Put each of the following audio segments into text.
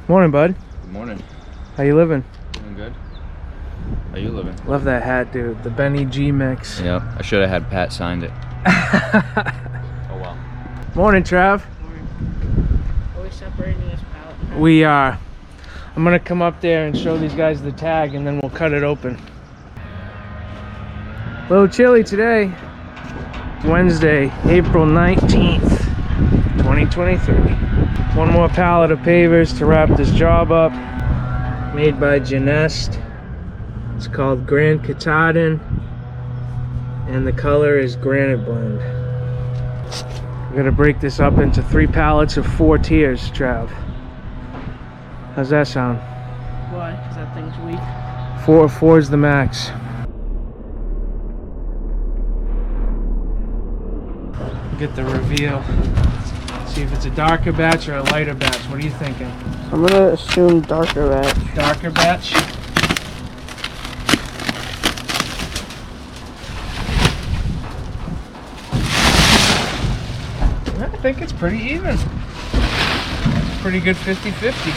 Morning, bud. Good morning. How you living? Doing good. How you living? Love that hat, dude. The Benny G mix. Yep. I should have had Pat signed it. Oh well. Morning, Trav. Morning. Are we separating this pallet? We are. I'm gonna come up there and show these guys the tag, and then we'll cut it open. A little chilly today. Wednesday, April 19th, 2023. One more pallet of pavers to wrap this job up. Made by Genest. It's called Grand Katahdin, and the color is Granite Blend. We're gonna break this up into 3 pallets of 4 tiers, Trav. How's that sound? Why? Because that thing's weak. 4 is the max. Get the reveal. See if it's a darker batch or a lighter batch. What are you thinking? I'm gonna assume darker batch. Darker batch? I think it's pretty even. Pretty good 50-50.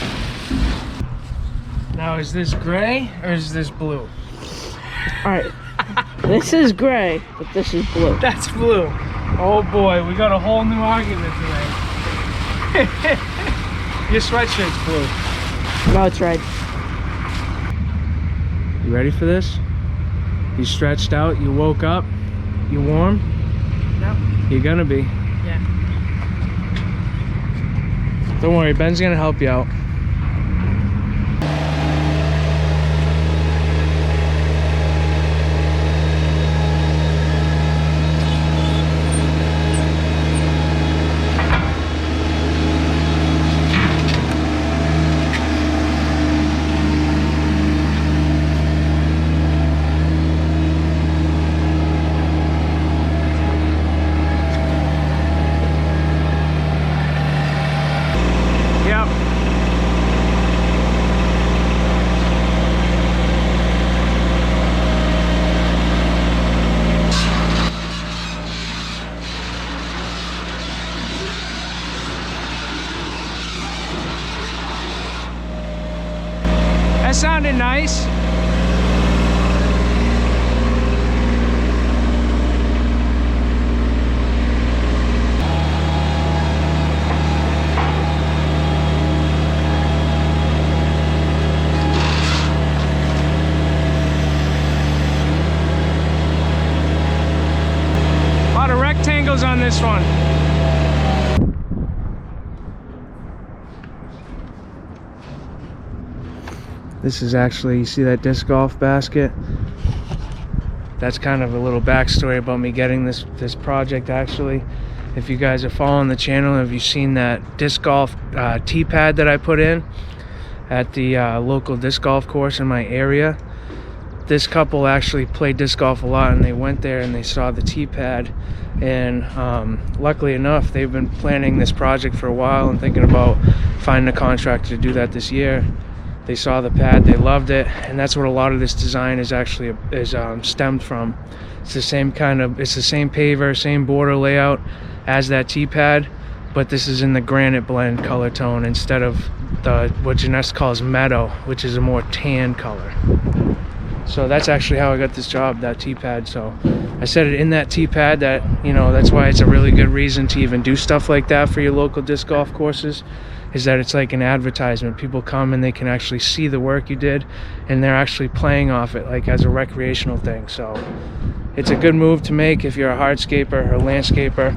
Now, is this gray or is this blue? Alright. This is gray, but this is blue. That's blue. Oh boy, we got a whole new argument today. Your sweatshirt's blue. No, it's red. You ready for this? You stretched out, you woke up, you warm? No. You're gonna be. Yeah. Don't worry, Ben's gonna help you out. That sounded nice. A lot of rectangles on this one. This is actually, you see that disc golf basket? That's kind of a little backstory about me getting this project actually. If you guys are following the channel, have you seen that disc golf tee pad that I put in at the local disc golf course in my area? This couple actually played disc golf a lot, and they went there and they saw the tee pad, and luckily enough, they've been planning this project for a while and thinking about finding a contractor to do that this year. They saw the pad, they loved it, and that's what a lot of this design is actually stemmed from. It's the same it's the same paver, same border layout as that tee pad, but this is in the Granite Blend color tone instead of what Genest calls meadow, which is a more tan color. So that's actually how I got this job, that tee pad. So I said it in that tee pad that, you know, that's why it's a really good reason to even do stuff like that for your local disc golf courses, is that it's like an advertisement. People come and they can actually see the work you did, and they're actually playing off it like as a recreational thing. So it's a good move to make if you're a hardscaper or landscaper.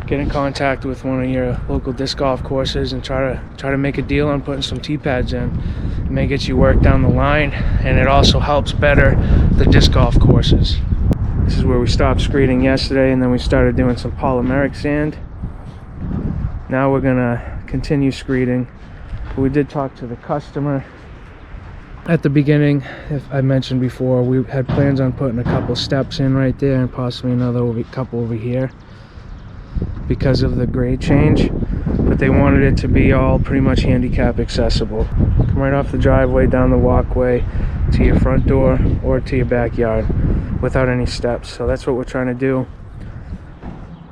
Get in contact with one of your local disc golf courses and try to make a deal on putting some tee pads in. It may get you work down the line, and it also helps better the disc golf courses. This is where we stopped screeding yesterday, and then we started doing some polymeric sand. Now we're gonna continue screeding. We did talk to the customer at the beginning. If I mentioned before, we had plans on putting a couple steps in right there and possibly another couple over here because of the grade change, but they wanted it to be all pretty much handicap accessible. Come right off the driveway, down the walkway to your front door or to your backyard without any steps. So that's what we're trying to do.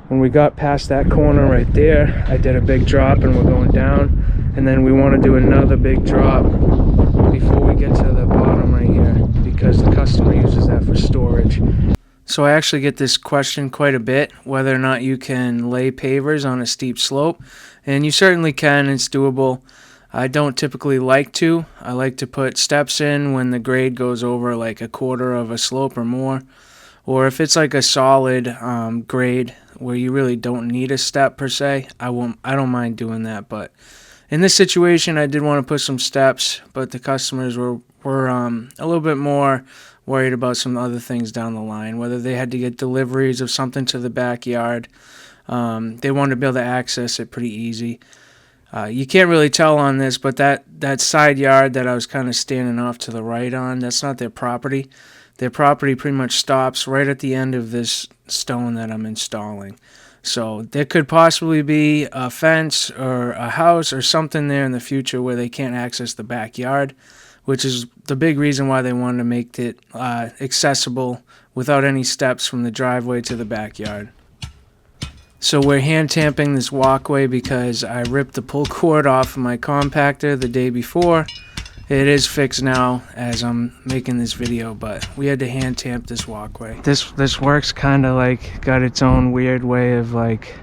When we got past that corner right there, I did a big drop and we're going down, And then we want to do another big drop before we get to the bottom right here, because the customer uses that for storage. So I actually get this question quite a bit, whether or not you can lay pavers on a steep slope. And you certainly can, it's doable. I don't typically like to. I like to put steps in when the grade goes over like a quarter of a slope or more. Or if it's like a solid grade where you really don't need a step per se, I don't mind doing that. But in this situation, I did want to put some steps, but the customers were a little bit more worried about some other things down the line, whether they had to get deliveries of something to the backyard. They wanted to be able to access it pretty easy. You can't really tell on this, but that side yard that I was kind of standing off to the right on, that's not their property. Their property pretty much stops right at the end of this stone that I'm installing. So there could possibly be a fence or a house or something there in the future where they can't access the backyard, which is the big reason why they wanted to make it accessible without any steps from the driveway to the backyard. So we're hand tamping this walkway because I ripped the pull cord off of my compactor the day before. It is fixed now as I'm making this video, but we had to hand tamp this walkway. This work's kind of like got its own weird way of like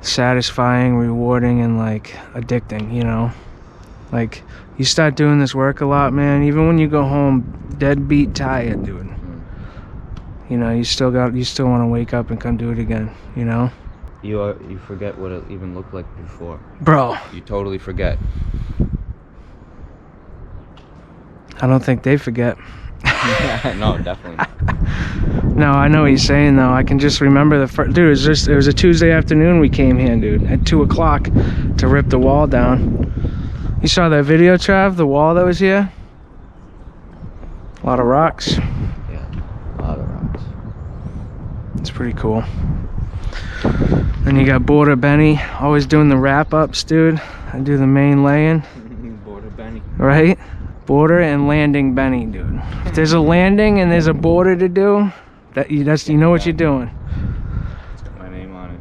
satisfying, rewarding, and like addicting, you know? Like you start doing this work a lot, man, even when you go home deadbeat tired, dude. You know, you still want to wake up and come do it again, you know? You forget what it even looked like before. Bro. You totally forget. I don't think they forget. No, definitely not. No, I know what you're saying though. I can just remember the first, dude, it was a Tuesday afternoon we came here, dude, at 2 o'clock to rip the wall down. You saw that video, Trav, the wall that was here? A lot of rocks. Yeah, a lot of rocks. It's pretty cool. Then you got Border Benny, always doing the wrap-ups, dude. I do the main laying. Border Benny. Right? Border and landing Benny, dude. If there's a landing and there's a border to do, you know what you're doing. It's got my name on it.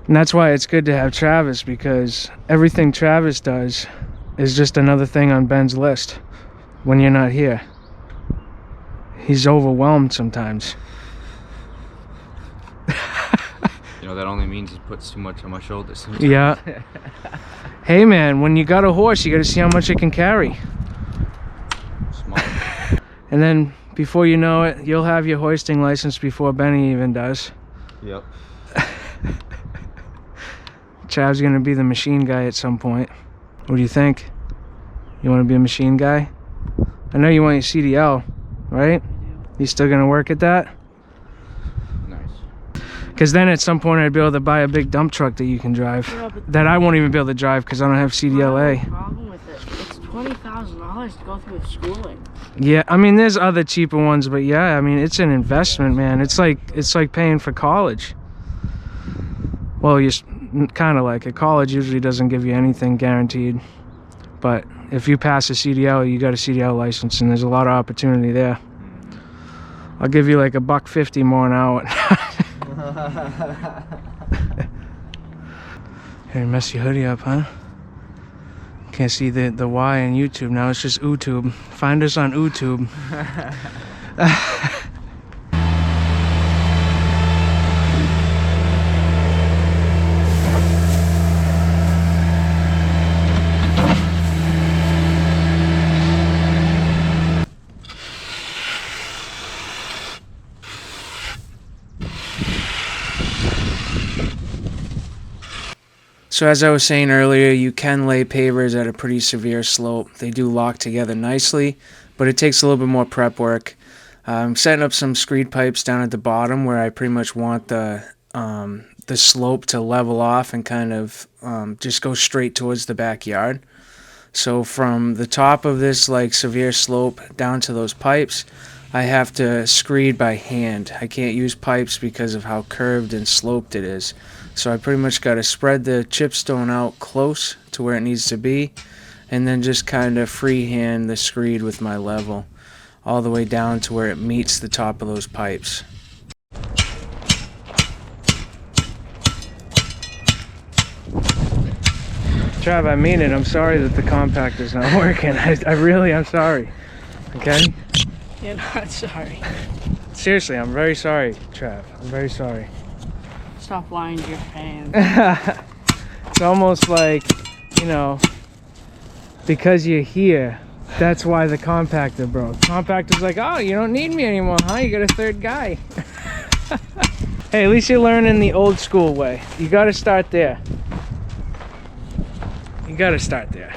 And that's why it's good to have Travis, because everything Travis does is just another thing on Ben's list when you're not here. He's overwhelmed sometimes. You know, that only means he puts too much on my shoulders sometimes. Yeah. Hey man, when you got a horse, you got to see how much it can carry. Smart. And then before you know it, you'll have your hoisting license before Benny even does. Yep. Chav's gonna be the machine guy at some point. What do you think? You want to be a machine guy? I know you want your CDL, right? You still gonna work at that? Nice. Because then at some point I'd be able to buy a big dump truck that you can drive. Yeah, That I won't even be able to drive because I don't have I have CDLA. a problem with it. It's $20,000 to go through the schooling. Yeah, I mean there's other cheaper ones, but yeah, I mean it's an investment, man. It's like paying for college. Well, you kind of like it. College usually doesn't give you anything guaranteed, but if you pass a CDL, you got a CDL license, and there's a lot of opportunity there. I'll give you like $1.50 more an hour. Here, mess your hoodie up, huh? Can't see the Y on YouTube now. It's just YouTube. Find us on YouTube. So as I was saying earlier, you can lay pavers at a pretty severe slope. They do lock together nicely, but it takes a little bit more prep work. I'm setting up some screed pipes down at the bottom where I pretty much want the slope to level off and kind of just go straight towards the backyard. So from the top of this like severe slope down to those pipes, I have to screed by hand. I can't use pipes because of how curved and sloped it is. So I pretty much got to spread the chipstone out close to where it needs to be, and then just kind of freehand the screed with my level all the way down to where it meets the top of those pipes. Trav, I mean it. I'm sorry that the compactor's not working. I really am sorry. Okay? You're not sorry. Seriously, I'm very sorry, Trav. I'm very sorry. Stop lying to your fans. It's almost like, you know, because you're here, that's why the compactor broke. Compactor's like, oh, you don't need me anymore, huh? You got a third guy. Hey, at least you're learning the old school way. You gotta start there. You gotta start there.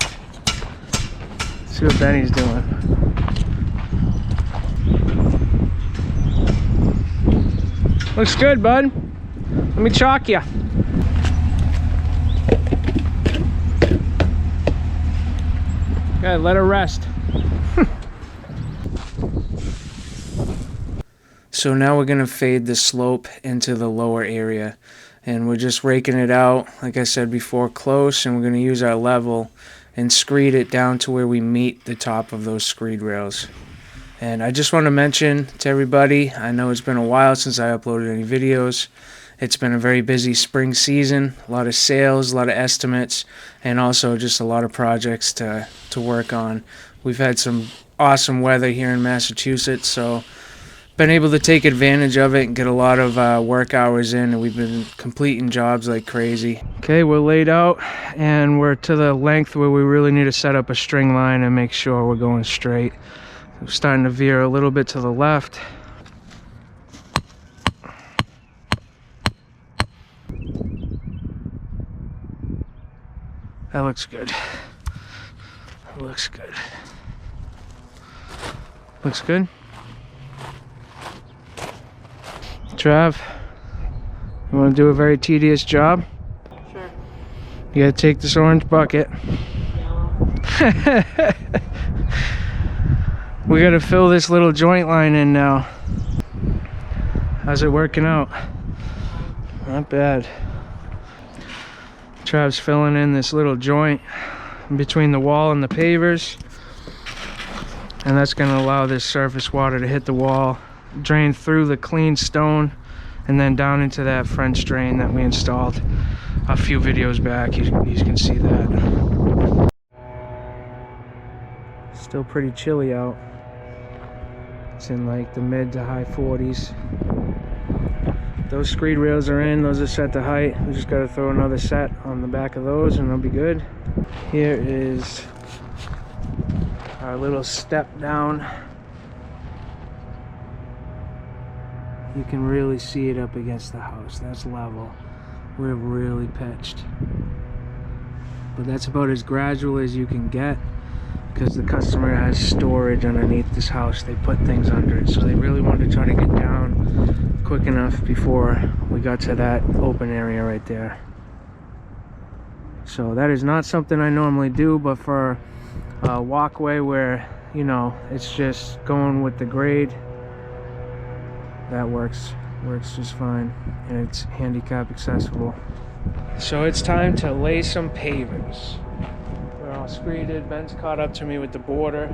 See what Benny's doing. Looks good, bud. Let me chalk ya. Okay, let her rest. So now we're gonna fade the slope into the lower area, and we're just raking it out, like I said before, close, and we're gonna use our level and screed it down to where we meet the top of those screed rails. And I just want to mention to everybody, I know it's been a while since I uploaded any videos. It's been a very busy spring season, a lot of sales, a lot of estimates, and also just a lot of projects to work on. We've had some awesome weather here in Massachusetts, so been able to take advantage of it and get a lot of work hours in, and we've been completing jobs like crazy. Okay, we're laid out and we're to the length where we really need to set up a string line and make sure we're going straight. We're starting to veer a little bit to the left. That looks good. That looks good. Looks good. Trav, you want to do a very tedious job? Sure. You gotta take this orange bucket. We gotta fill this little joint line in now. How's it working out? Not bad. Trav's filling in this little joint in between the wall and the pavers, and that's gonna allow this surface water to hit the wall, drain through the clean stone, and then down into that French drain that we installed a few videos back. You can see that. Still pretty chilly out. It's in like the mid to high 40s. Those screed rails are in, those are set to height. We just gotta throw another set on the back of those and they'll be good. Here is our little step down. You can really see it up against the house. That's level. We're really pitched. But that's about as gradual as you can get, because the customer has storage underneath this house. They put things under it, so they really wanted to try to get down quick enough before we got to that open area right there. So that is not something I normally do, but for a walkway where, you know, it's just going with the grade, that works just fine, and it's handicap accessible. So it's time to lay some pavers. We're all screeded. Ben's caught up to me with the border,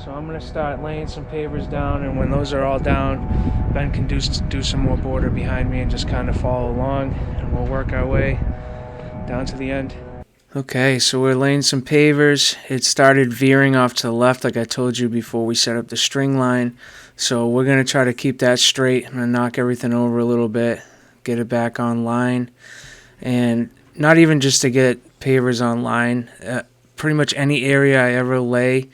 so I'm gonna start laying some pavers down, and when those are all down, Ben can do some more border behind me and just kind of follow along, and we'll work our way down to the end. Okay, so we're laying some pavers. It started veering off to the left like I told you before we set up the string line, so we're gonna try to keep that straight. I'm gonna knock everything over a little bit, get it back on line, and not even just to get pavers on line, pretty much any area I ever lay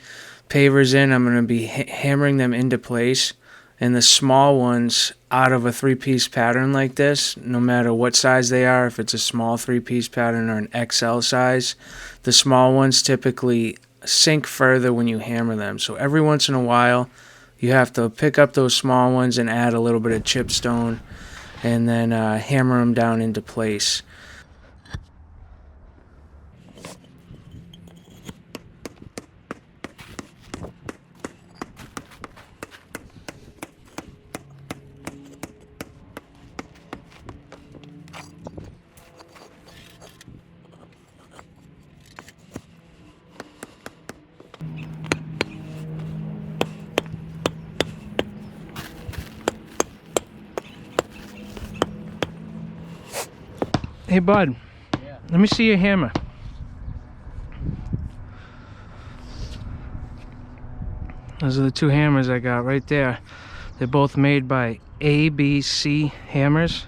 pavers in, I'm going to be hammering them into place. And the small ones out of a 3-piece pattern like this, no matter what size they are, if it's a small 3-piece pattern or an XL size, the small ones typically sink further when you hammer them. So every once in a while, you have to pick up those small ones and add a little bit of chipstone and then hammer them down into place. Hey bud, Yeah. let me see your hammer. Those are the two hammers I got right there. They're both made by ABC Hammers.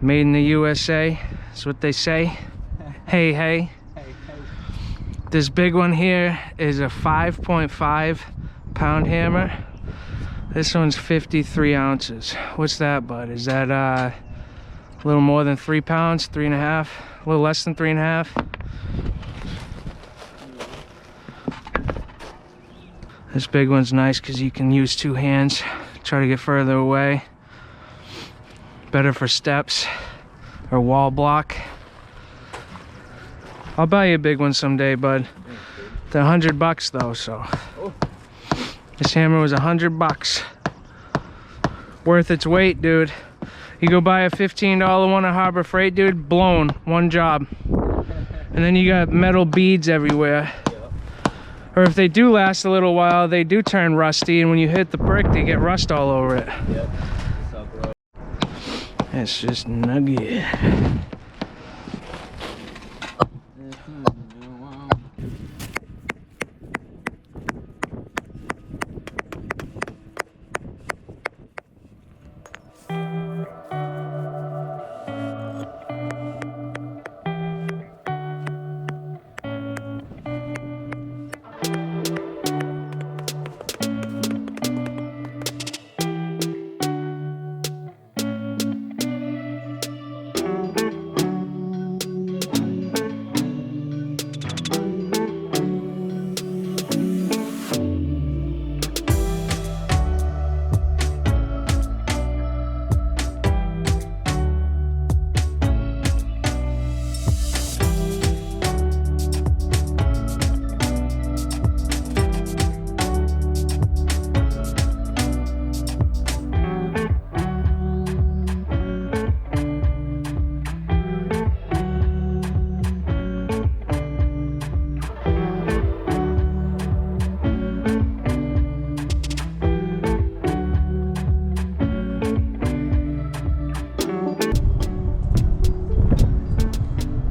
Made in the USA. That's what they say. Hey, hey. This big one here is a 5.5 pound hammer. This one's 53 ounces. What's that, bud? Is that a little more than 3 pounds? 3.5? A little less than 3.5? This big one's nice because you can use two hands. Try to get further away. Better for steps or wall block. I'll buy you a big one someday, bud. They're $100 though, so. This hammer was $100. Worth its weight, dude. You go buy a $15 one at Harbor Freight, dude, blown, one job. And then you got metal beads everywhere. Or if they do last a little while, they do turn rusty, and when you hit the brick, they get rust all over it. Yep. It's just nugget.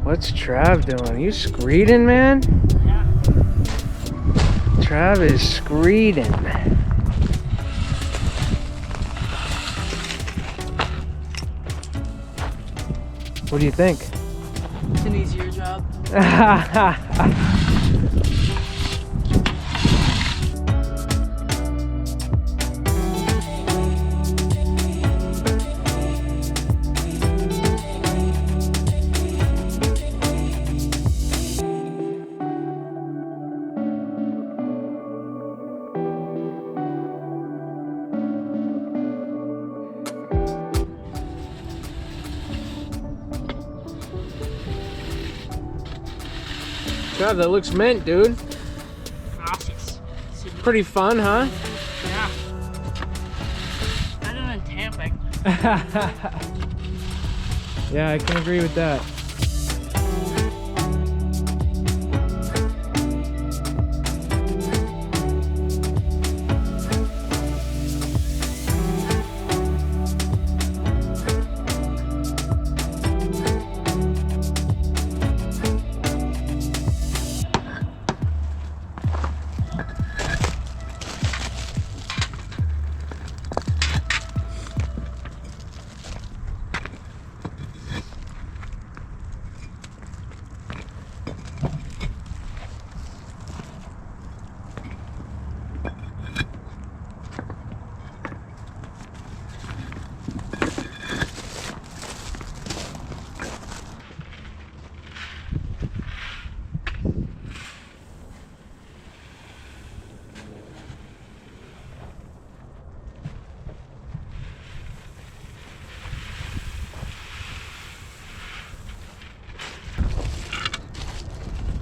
What's Trav doing? You screeding, man? Yeah. Trav is screeding. What do you think? It's an easier job. Trav, that looks mint, dude. Gracias. Pretty fun, huh? Yeah. Better than tamping. Yeah, I can agree with that.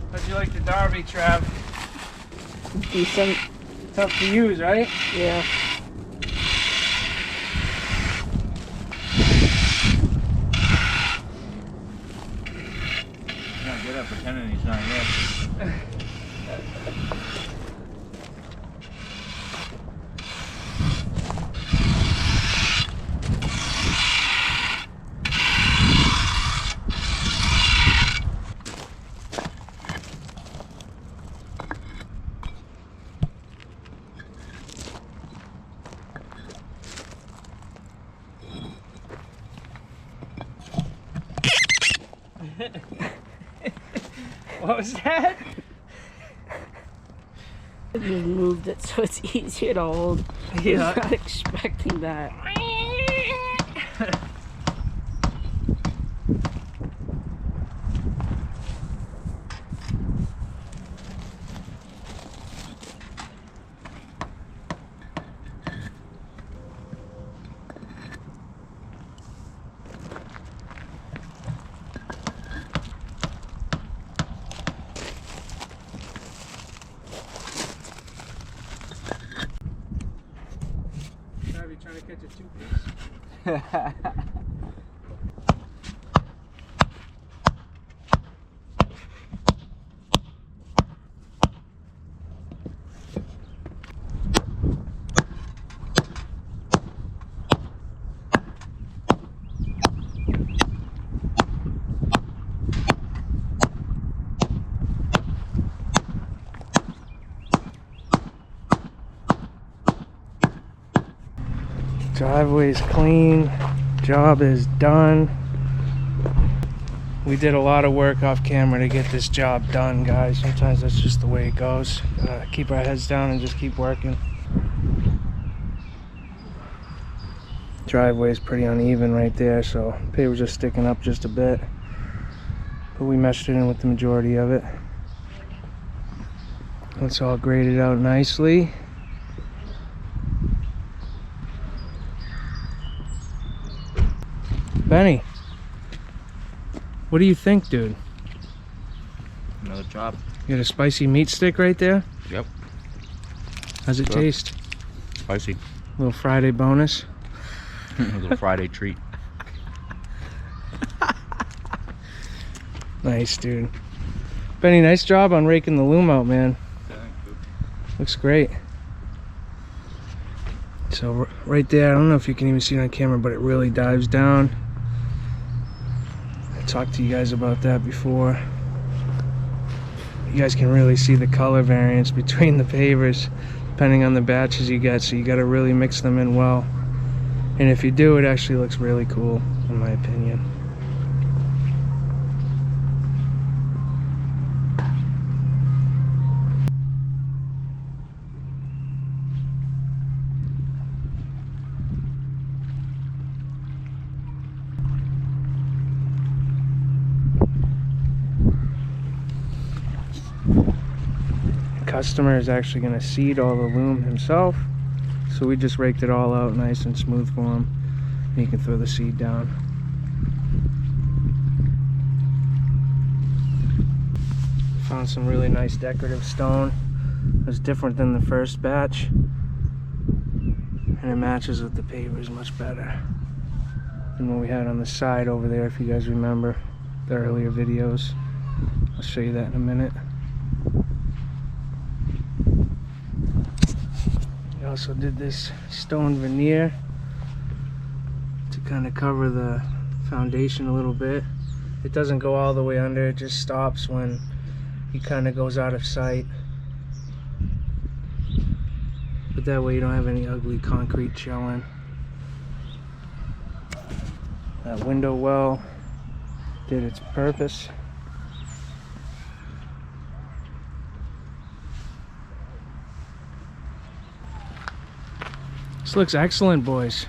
How'd you like the Derby, Trav? Decent. Tough to use, right? Yeah. Not good at pretending he's not here. What was that? I just moved it so it's easier to hold. Yeah. I was not expecting that. Are you trying to catch a 2-piece? Driveway's clean, job is done. We did a lot of work off camera to get this job done, guys. Sometimes that's just the way it goes. Keep our heads down and just keep working. Driveway is pretty uneven right there, so pavers are sticking up just a bit. But we meshed it in with the majority of it. It's all graded out nicely. Benny, what do you think, dude? Another job. You got a spicy meat stick right there? Yep. How's it Good. taste? Spicy. Little Friday bonus. A little Friday treat. Nice, dude. Benny, nice job on raking the loom out, man. Looks great. So right there, I don't know if you can even see it on camera, but it really dives down. I talked to you guys about that before. You guys can really see the color variance between the pavers depending on the batches you get, so you got to really mix them in well. And if you do, it actually looks really cool, in my opinion. Customer is actually going to seed all the loom himself, so we just raked it all out nice and smooth for him, and he can throw the seed down. Found some really nice decorative stone. It was different than the first batch, and it matches with the pavers much better than what we had on the side over there, if you guys remember the earlier videos. I'll show you that in a minute. Also did this stone veneer to kind of cover the foundation a little bit. It doesn't go all the way under, it just stops when he kind of goes out of sight. But that way you don't have any ugly concrete showing. That window well did its purpose. This looks excellent, boys.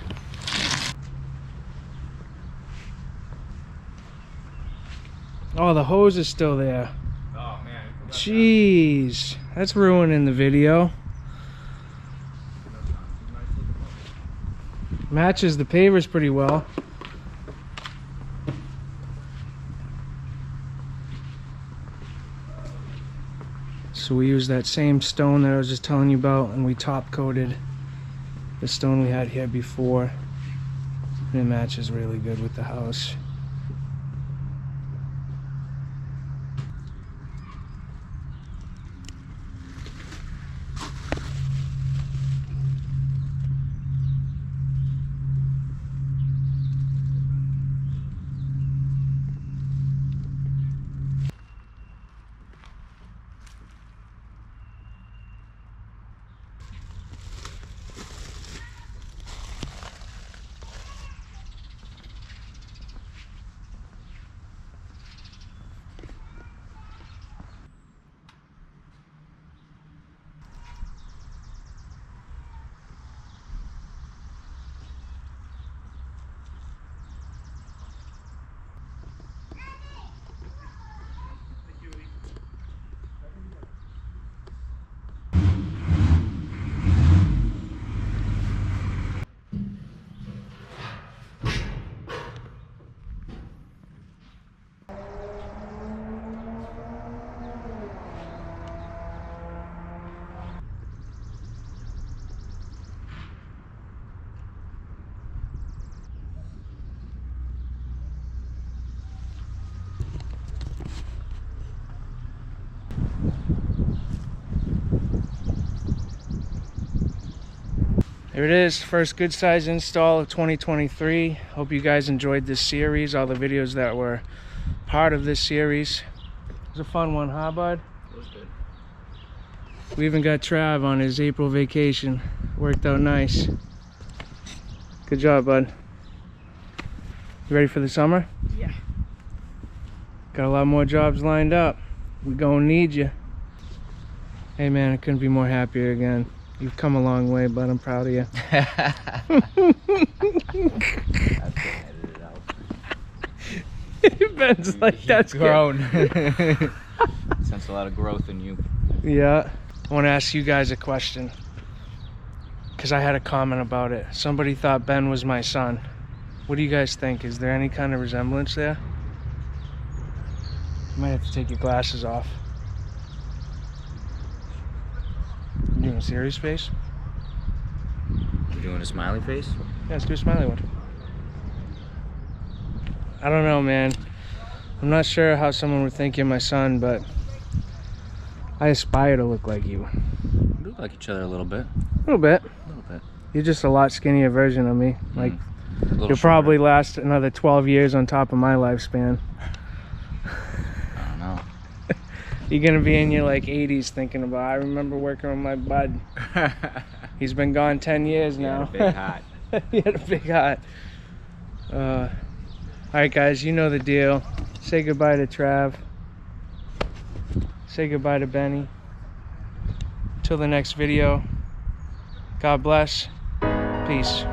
Oh, the hose is still there. Oh man. Jeez, that's ruining the video. Matches the pavers pretty well. So we used that same stone that I was just telling you about, and we top coated the stone we had here before, and it matches really good with the house. Here it is, first good size install of 2023. Hope you guys enjoyed this series, all the videos that were part of this series. It was a fun one, huh, bud? It was good. We even got Trav on his April vacation. Worked out nice. Good job, bud. You ready for the summer? Yeah. Got a lot more jobs lined up. We gonna need you. Hey man, I couldn't be more happier again. You've come a long way, bud. I'm proud of you. Ben's like, that's grown. Sense a lot of growth in you. Yeah. I want to ask you guys a question, because I had a comment about it. Somebody thought Ben was my son. What do you guys think? Is there any kind of resemblance there? You might have to take your glasses off. You doing a serious face? You doing a smiley face? Yeah, let's do a smiley one. I don't know, man. I'm not sure how someone would think you're my son, but I aspire to look like you. We look like each other a little bit. A little bit. A little bit. You're just a lot skinnier version of me. Like, you'll probably last another 12 years on top of my lifespan. I don't know. You're gonna be in your like 80s thinking about, I remember working with my bud. He's been gone 10 years now. He had a big hat. He had a big hat. Alright guys, you know the deal. Say goodbye to Trav. Say goodbye to Benny. Till the next video. God bless. Peace.